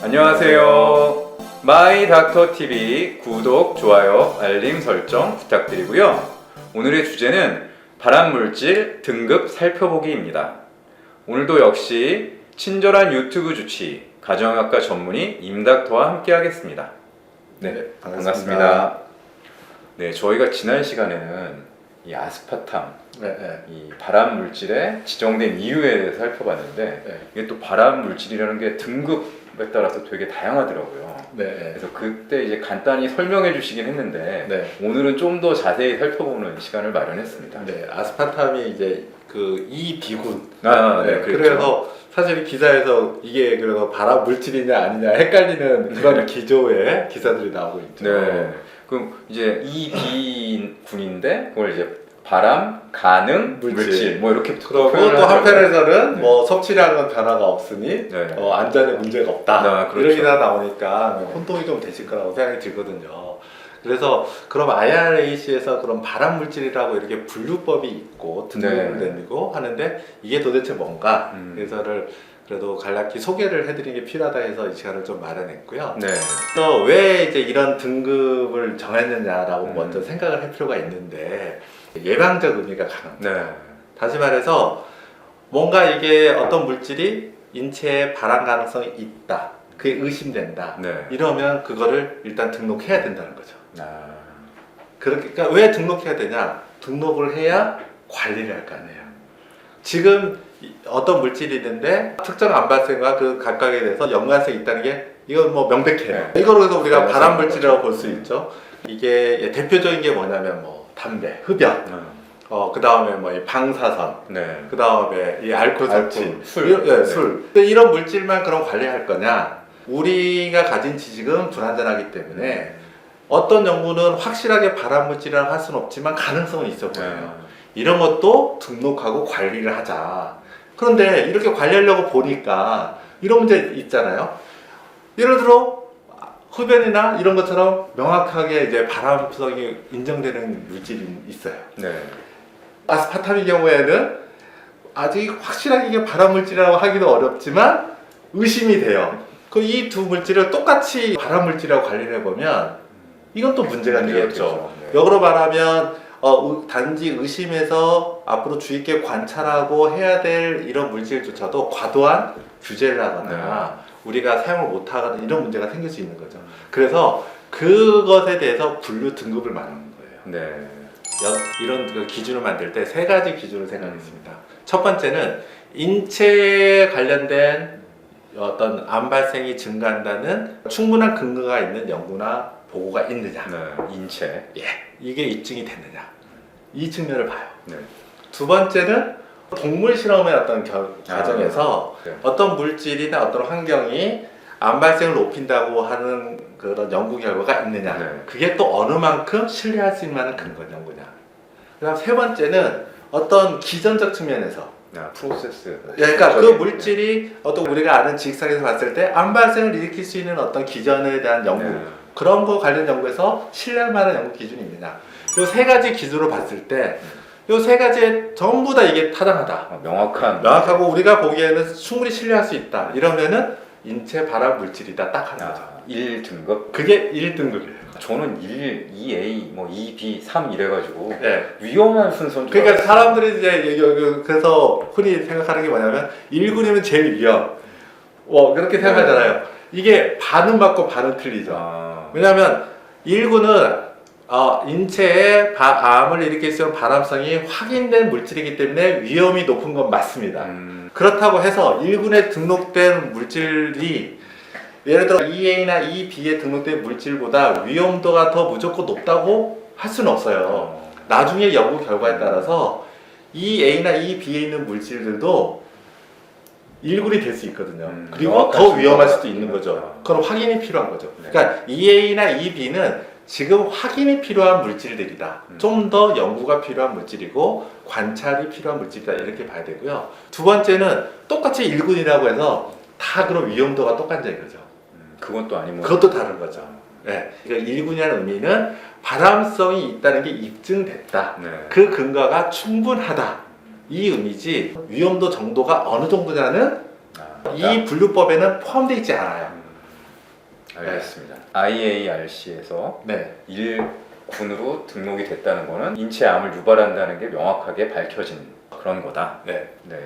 안녕하세요. 마이닥터TV 구독, 좋아요, 알림 설정 부탁드리고요. 오늘의 주제는 발암물질 등급 살펴보기입니다. 오늘도 역시 친절한 유튜브 주치, 가정의학과 전문의 임닥터와 함께 하겠습니다. 네, 반갑습니다. 네, 저희가 지난 시간에는 이 아스파탐, 이 발암물질의 지정된 이유에 대해서 살펴봤는데 이게 또 발암물질이라는 게 등급에 따라서 되게 다양하더라고요. 그래서 그때 이제 간단히 설명해 주시긴 했는데 오늘은 좀 더 자세히 살펴보는 시간을 마련했습니다. 아스파탐이 이제 그 이비군. 그렇죠. 그래서 사실 기사에서 이게 그래서 발암 물질이냐 아니냐 헷갈리는 그런 기조의 기사들이 나오고 있죠. 그럼 이제 이비군인데 그걸 이제 발암 가능 물질 뭐 이렇게 그러고 또 한편에서는 뭐 섭취량은 변화가 없으니 안전에 문제가 없다. 그렇죠. 이런 기사 나오니까 혼동이 좀 되실 거라고 생각이 들거든요. 그래서 그럼 IRAC에서 그런 발암 물질이라고 이렇게 분류법이 있고 등급을 내리고 하는데 이게 도대체 뭔가 그래서를 그래도 간략히 소개를 해드리는 게 필요하다 해서 이 시간을 좀 마련했고요. 또 왜 이제 이런 등급을 정했느냐라고 먼저 생각을 할 필요가 있는데 예방적 의미가 강합니다. 다시 말해서 뭔가 이게 어떤 물질이 인체에 발암 가능성이 있다, 그게 의심된다, 이러면 그거를 일단 등록해야 된다는 거죠. 그러니까 왜 등록해야 되냐? 등록을 해야 관리를 할 거 아니에요. 지금 어떤 물질이 있는데 특정 암발생과 그 각각에 대해서 연관성이 있다는 게 이건 뭐 명백해요. 이거로 해서 우리가 발암 물질이라고 볼 수 있죠. 이게 대표적인 게 뭐냐면 뭐 담배, 흡연, 그 다음에 뭐 이 방사선, 그 다음에 이 알코올 섭취, 술. 이런 물질만 그럼 관리할 거냐? 우리가 가진 지식은 불완전하기 때문에 어떤 연구는 확실하게 발암 물질이라고 할 수는 없지만 가능성은 있어 보여요. 이런 것도 등록하고 관리를 하자. 그런데 이렇게 관리하려고 보니까 이런 문제 있잖아요. 예를 들어 흡연이나 이런 것처럼 명확하게 이제 발암성이 인정되는 물질이 있어요. 아스파탐의 경우에는 아직 확실하게 이게 발암 물질이라고 하기도 어렵지만 의심이 돼요. 그 이 두 물질을 똑같이 발암 물질이라고 관리를 해보면 이건 또 문제가 되겠죠. 역으로 말하면 단지 의심해서 앞으로 주의 깊게 관찰하고 해야 될 이런 물질조차도 과도한 규제를 하거나 우리가 사용을 못하거나 이런 문제가 생길 수 있는 거죠. 그래서 그것에 대해서 분류 등급을 말하는 거예요. 이런 그 기준을 만들 때 세 가지 기준을 생각했습니다. 첫 번째는 인체에 관련된 어떤 암 발생이 증가한다는 충분한 근거가 있는 연구나 보고가 있느냐. 인체. 이게 입증이 됐느냐. 이 측면을 봐요. 두 번째는 동물 실험의 어떤 과정에서 어떤 물질이나 어떤 환경이 암 발생을 높인다고 하는 그런 연구 결과가 있느냐. 그게 또 어느 만큼 신뢰할 수 있는 만한 근거 연구냐. 그다음 세 번째는 어떤 기전적 측면에서 프로세스. 그러니까 그 물질이 어떤 우리가 아는 지식상에서 봤을 때 암 발생을 일으킬 수 있는 어떤 기전에 대한 연구 그런 거 관련 연구에서 신뢰할 만한 연구 기준이 있느냐. 이 세 가지 기준으로 봤을 때 이 세 가지에 전부 다 이게 타당하다. 명확하고 우리가 보기에는 충분히 신뢰할 수 있다. 이러면은 인체 발암 물질이다 딱 하는 거죠. 1등급? 그게 1등급이에요. 저는 1, 2A, 뭐 2B, 3 이래가지고 위험한 순서인 줄 그러니까 사람들이 이제 그래서 흔히 생각하는 게 뭐냐면 1군이면 제일 위험. 그렇게 생각하잖아요. 이게 반은 맞고 반은 틀리죠. 왜냐하면 1군은 인체에 암을 일으킬 수 있는 발암성이 확인된 물질이기 때문에 위험이 높은 건 맞습니다. 그렇다고 해서 1군에 등록된 물질이 예를 들어 EA나 EB에 등록된 물질보다 위험도가 더 무조건 높다고 할 수는 없어요. 나중에 연구 결과에 따라서 EA나 EB에 있는 물질들도 1군이 될 수 있거든요. 그리고 더 위험할 수도 있는 거죠. 그럼 확인이 필요한 거죠. 그러니까 EA나 EB는 지금 확인이 필요한 물질들이다. 좀 더 연구가 필요한 물질이고 관찰이 필요한 물질이다. 이렇게 봐야 되고요. 두 번째는 똑같이 1군이라고 해서 다 그런 위험도가 똑같냐 이거죠. 그건 또 아니면 그것도 다른 거죠. 그러니까 1군이라는 의미는 발암성이 있다는 게 입증됐다. 그 근거가 충분하다. 이 의미지 위험도 정도가 어느 정도냐는 이 분류법에는 포함되어 있지 않아요. 알겠습니다. IARC에서 네. 1군으로 등록이 됐다는 거는 인체 암을 유발한다는 게 명확하게 밝혀진 그런 거다. 네. 네.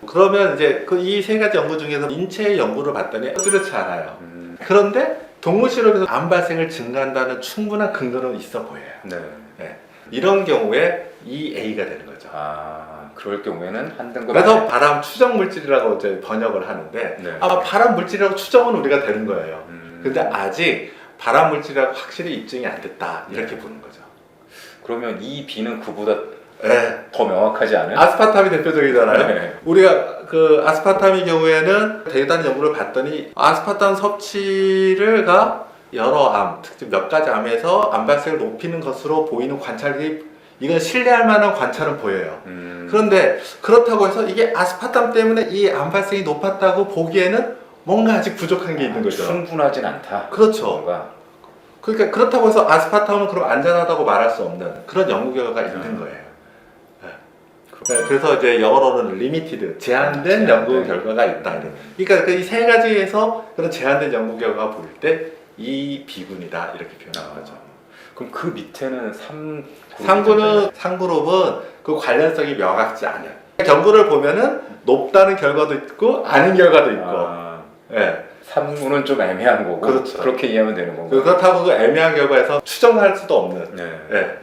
그러면 이제 그 이 세 가지 연구 중에서 인체 연구를 봤더니 뚜렷지 않아요. 그런데 동물 실험에서 암 발생을 증가한다는 충분한 근거는 있어 보여요. 네. 네. 이런 경우에 EA가 되는 거죠. 아, 그럴 경우에는 한 등급 그래서 안에. 발암 추정 물질이라고 이제 번역을 하는데 네. 아마 발암 물질이라고 추정은 우리가 되는 거예요. 음. 근데 아직 발암 물질이라고 확실히 입증이 안 됐다 이렇게 보는 거죠. 그러면 이 B는 그보다 네. 더 명확하지 않은? 아스파탐이 대표적이잖아요. 네. 우리가 그 아스파탐의 경우에는 대단 연구를 봤더니 아스파탐 섭취가 여러 암, 특히 몇 가지 암에서 암 발생을 높이는 것으로 보이는 관찰이 이건 신뢰할 만한 관찰은 보여요. 그런데 그렇다고 해서 이게 아스파탐 때문에 이 암 발생이 높았다고 보기에는 뭔가 아직 부족한 게 있는 거죠. 충분하진 않다. 그렇죠. 뭔가. 그러니까 그렇다고 해서 아스파탐은 그럼 안전하다고 말할 수 없는 그런 연구 결과가 있는 거예요. 네, 그래서 이제 영어로는 limited, 제한된 연구 결과가 있다. 그러니까 이 세 가지에서 그런 제한된 연구 결과가 보일 때 이 B군이다 이렇게 표현하는 거죠. 그럼 그 밑에는 3그룹은 그 관련성이 명확지 않아요. 경구를 보면은 높다는 결과도 있고 아닌 결과도 있고. 네. 3구는 좀 애매한 거고. 그렇죠. 그렇게 이해하면 되는 건가요? 그렇다고 그 애매한 결과에서 추정할 수도 없는. 네. 네.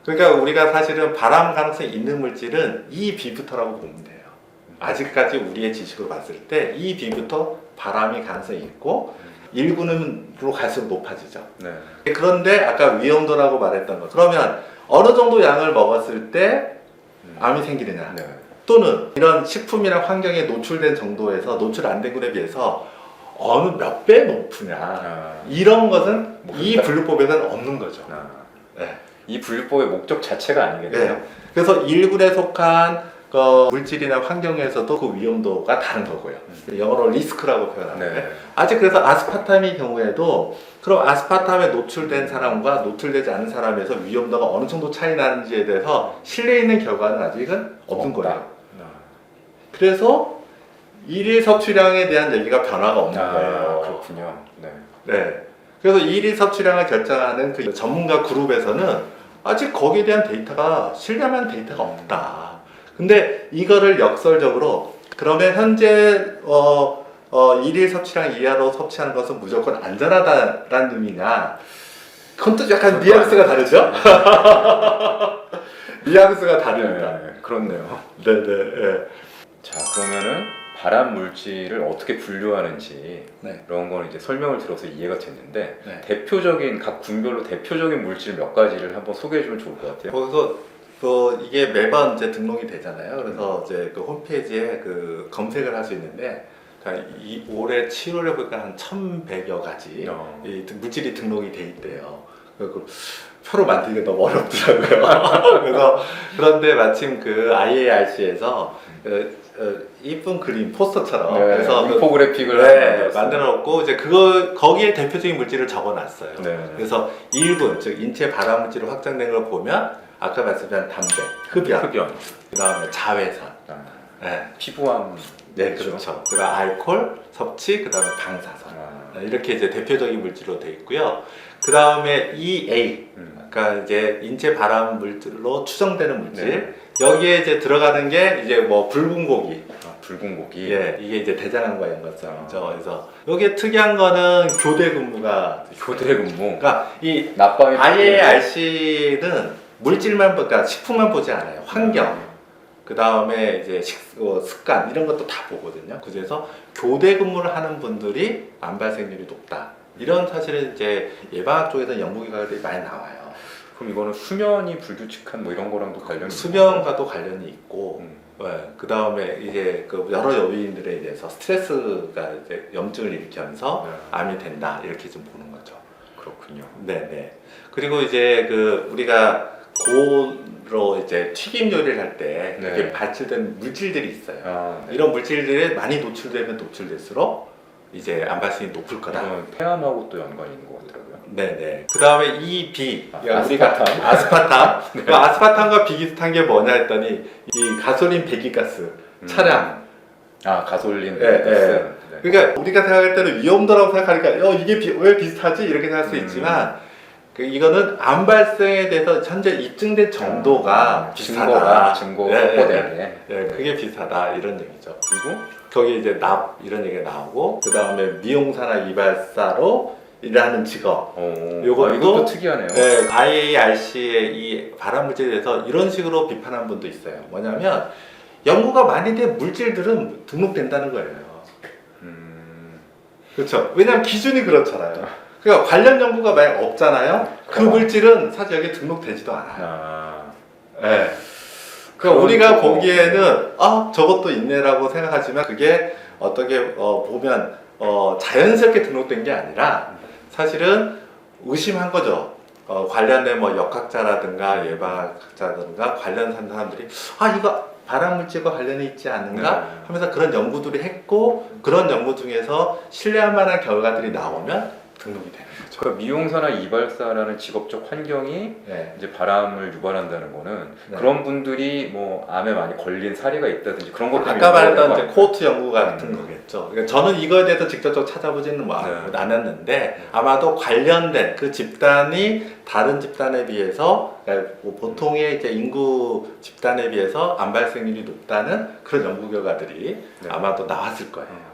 그러니까 우리가 사실은 발암 가능성이 있는 물질은 이 B부터라고 보면 돼요. 아직까지 우리의 지식으로 봤을 때 이 B부터 발암이 가능성이 있고 1군으로 갈수록 높아지죠. 네. 그런데 아까 위험도라고 말했던 것 그러면 어느 정도 양을 먹었을 때 암이 생기느냐 네. 또는 이런 식품이나 환경에 노출된 정도에서 노출 안 된 군에 비해서 어느 몇 배 높으냐 이런 것은 이 분류법에는 없는 거죠. 네. 이 분류법의 목적 자체가 아니겠네요. 네. 그래서 1군에 속한 물질이나 환경에서도 그 위험도가 다른 거고요. 영어로 리스크라고 표현하는데 네. 아직 그래서 아스파탐의 경우에도 그럼 아스파탐에 노출된 사람과 노출되지 않은 사람에서 위험도가 어느 정도 차이 나는지에 대해서 신뢰 있는 결과는 아직은 없는 거예요. 그래서 일일 섭취량에 대한 얘기가 변화가 없는 거예요. 그렇군요. 네. 네. 그래서 일일 섭취량을 결정하는 그 전문가 그룹에서는 아직 거기에 대한 데이터가 신뢰할 데이터가 없다. 근데 이거를 역설적으로 그러면 현재 일일 섭취량 이하로 섭취하는 것은 무조건 안전하다라는 의미냐? 그건 또 약간 뉘앙스가 다르죠? 뉘앙스가 다릅니다. 네, 그렇네요. 네네. 네. 자, 그러면은 발암 물질을 어떻게 분류하는지 네. 이런 거는 이제 설명을 들어서 이해가 됐는데 네. 대표적인 각 군별로 대표적인 물질 몇 가지를 한번 소개해 주면 좋을 것 같아요. 거기서 이게 매번 이제 등록이 되잖아요. 그래서 이제 그 홈페이지에 그 검색을 할 수 있는데, 그러니까 올해 7월에 보니까 한 1,100여 가지 이 물질이 등록이 돼 있대요. 그 표로 만들기가 너무 어렵더라고요. 그래서 그런데 마침 그 IARC에서 이쁜 그림 포스터처럼 그래서 인포그래픽을 만들어놓고 이제 거기에 대표적인 물질을 적어놨어요. 네. 그래서 1군 즉 인체 발암 물질로 확정된 걸 보면 아까 말씀드린 담배, 흡연, 그다음에 자외선, 피부암, 네 그렇죠. 그다음 알코올 섭취, 그다음에 방사선 이렇게 이제 대표적인 물질로 돼 있고요. 그다음에 EA, 그러니까 이제 인체 발암 물질로 추정되는 물질. 네. 여기에 이제 들어가는 게 이제 뭐 붉은 고기. 붉은 고기. 예, 이게 이제 대장암과 연관성이죠. 그래서 여기에 특이한 거는 교대 근무가. 교대 근무. 그러니까 이 낮밤이 IARC는 물질만 그러니까 식품만 보지 않아요. 환경, 그 다음에 이제 습관 이런 것도 다 보거든요. 그래서 교대 근무를 하는 분들이 암 발생률이 높다. 이런 사실은 이제 예방학 쪽에서 연구 결과들이 많이 나와요. 그럼 이거는 수면이 불규칙한 뭐 이런 거랑도 관련이 수면과도 관련이 있고, 그 다음에 이제 그 여러 요인들에 의해서 스트레스가 이제 염증을 일으키면서 암이 된다 이렇게 좀 보는 거죠. 그렇군요. 네네. 그리고 이제 그 우리가 고로 이제 튀김 요리를 할 때 이렇게 발출된 물질들이 있어요. 이런 물질들에 많이 노출되면 노출될수록 이제 암 발생이 높을 거다. 폐암하고 또 연관이 있는 것 같더라고요. 네네. 그 다음에 이 B, 아스파탐. 아스파탐. 네. 그 아스파탐과 비슷한 게 뭐냐 했더니 이 가솔린 배기가스 차량. 가솔린 배기가스. 네. 그러니까 우리가 생각할 때는 위험도라고 생각하니까 이게 왜 비슷하지? 이렇게 생각할 수 있지만 이거는 암 발생에 대해서 현재 입증된 정도가 비슷하다. 증거가 네, 확보되네. 네, 그게 비슷하다 이런 얘기죠. 그리고 거기에 이제 납 이런 얘기가 나오고 그 다음에 미용사나 이발사로 일하는 직업 이것도 특이하네요. 네, IARC의 이 발암물질에 대해서 이런 식으로 비판한 분도 있어요. 뭐냐면 연구가 많이 된 물질들은 등록된다는 거예요. 그렇죠. 왜냐하면 기준이 그렇잖아요. 그러니까 관련 연구가 만약 없잖아요. 그 물질은 사실 여기 등록되지도 않아요. 네. 그러니까 우리가 보기에는 저것도 있네라고 생각하지만 그게 어떻게 보면 자연스럽게 등록된 게 아니라 사실은 의심한 거죠. 관련된 뭐 역학자라든가 예방학자라든가 관련 사람들이 이거 발암물질과 관련이 있지 않는가 하면서 그런 연구들이 했고 그런 연구 중에서 신뢰할 만한 결과들이 나오면 등록이 되는 거죠. 그러니까 미용사나 이발사라는 직업적 환경이 이제 발암을 유발한다는 거는 그런 분들이 뭐 암에 많이 걸린 사례가 있다든지 그런 것들이 아까 말했던 이제 코호트 연구 같은 거겠죠. 그러니까 저는 이거에 대해서 직접적으로 찾아보지는 않았는데 아마도 관련된 그 집단이 다른 집단에 비해서 그러니까 뭐 보통의 이제 인구 집단에 비해서 암 발생률이 높다는 그런 연구 결과들이 아마도 나왔을 거예요.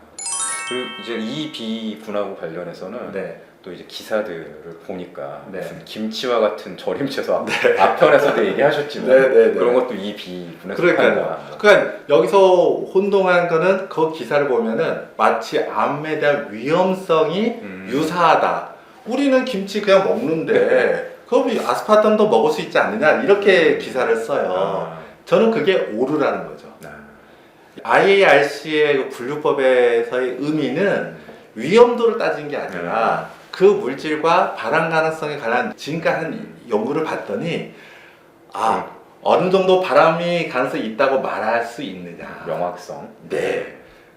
그리고 이제 이 비군하고 관련해서는 또 이제 기사들을 보니까 무슨 김치와 같은 절임 채소 앞편에서도 얘기하셨지만 그런 것도 이 비군에 그러니까 여기서 혼동한 거는 그 기사를 보면은 마치 암에 대한 위험성이 유사하다. 우리는 김치 그냥 먹는데 그럼 아스파탐도 먹을 수 있지 않느냐 이렇게 기사를 써요. 저는 그게 오류라는 거죠. IARC의 분류법에서의 의미는 위험도를 따진 게 아니라 그 물질과 발암 가능성에 관한 지금까지 한 연구를 봤더니 어느 정도 발암이 가능성이 있다고 말할 수 있느냐 명확성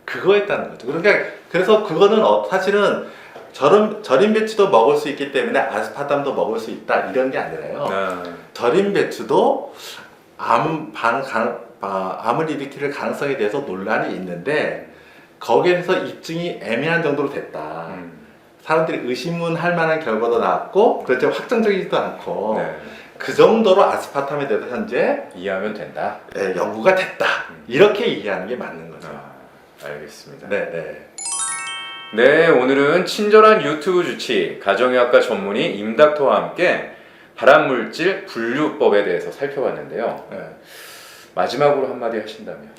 그거에 따른 거죠. 그러니까 그래서 그거는 사실은 절임 배추도 먹을 수 있기 때문에 아스파탐도 먹을 수 있다 이런 게 아니라요. 절임 배추도 암을 일으킬 가능성에 대해서 논란이 있는데 거기에서 입증이 애매한 정도로 됐다. 사람들이 의심할 만한 결과도 나왔고 그렇지 확정적이지도 않고 그 정도로 아스파탐에 대해서 현재 이해하면 된다. 연구가 됐다. 이렇게 이해하는 게 맞는 거죠. 알겠습니다. 네, 오늘은 친절한 유튜브 주치 가정의학과 전문의 임닥터와 함께 발암물질 분류법에 대해서 살펴봤는데요. 마지막으로 한마디 하신다면?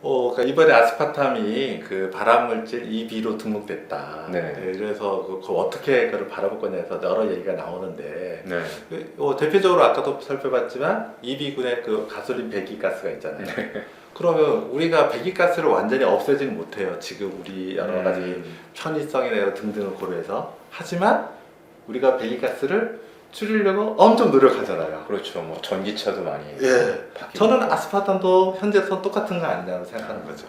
그러니까 이번에 아스파탐이 그 발암물질 EB로 등록됐다. 그래서 그 어떻게 그걸 바라볼 거냐에서 여러 얘기가 나오는데 대표적으로 아까도 살펴봤지만 EB군의 그 가솔린 배기가스가 있잖아요. 그러면 우리가 배기가스를 완전히 없애지는 못해요. 지금 우리 여러 가지 편의성이나 등등을 고려해서. 하지만 우리가 배기가스를 줄이려고 엄청 노력하잖아요. 그렇죠. 뭐 전기차도 많이. 저는 아스파탐도 현재선 똑같은 거 아니냐고 생각하는 거죠.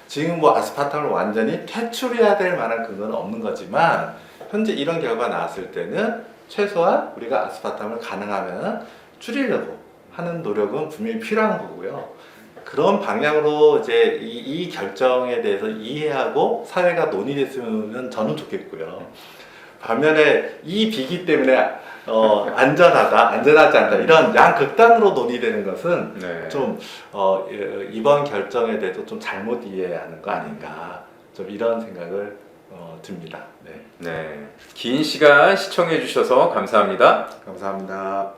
지금 뭐 아스파탐을 완전히 퇴출해야 될 만한 근거는 없는 거지만 현재 이런 결과 나왔을 때는 최소한 우리가 아스파탐을 가능하면 줄이려고 하는 노력은 분명히 필요한 거고요. 그런 방향으로 이제 이 결정에 대해서 이해하고 사회가 논의됐으면 저는 좋겠고요. 반면에 이 비기 때문에 안전하지 않다 이런 양극단으로 논의되는 것은 좀 이번 결정에 대해서 좀 잘못 이해하는 거 아닌가 좀 이런 생각을 듭니다. 긴 시간 시청해 주셔서 감사합니다. 감사합니다.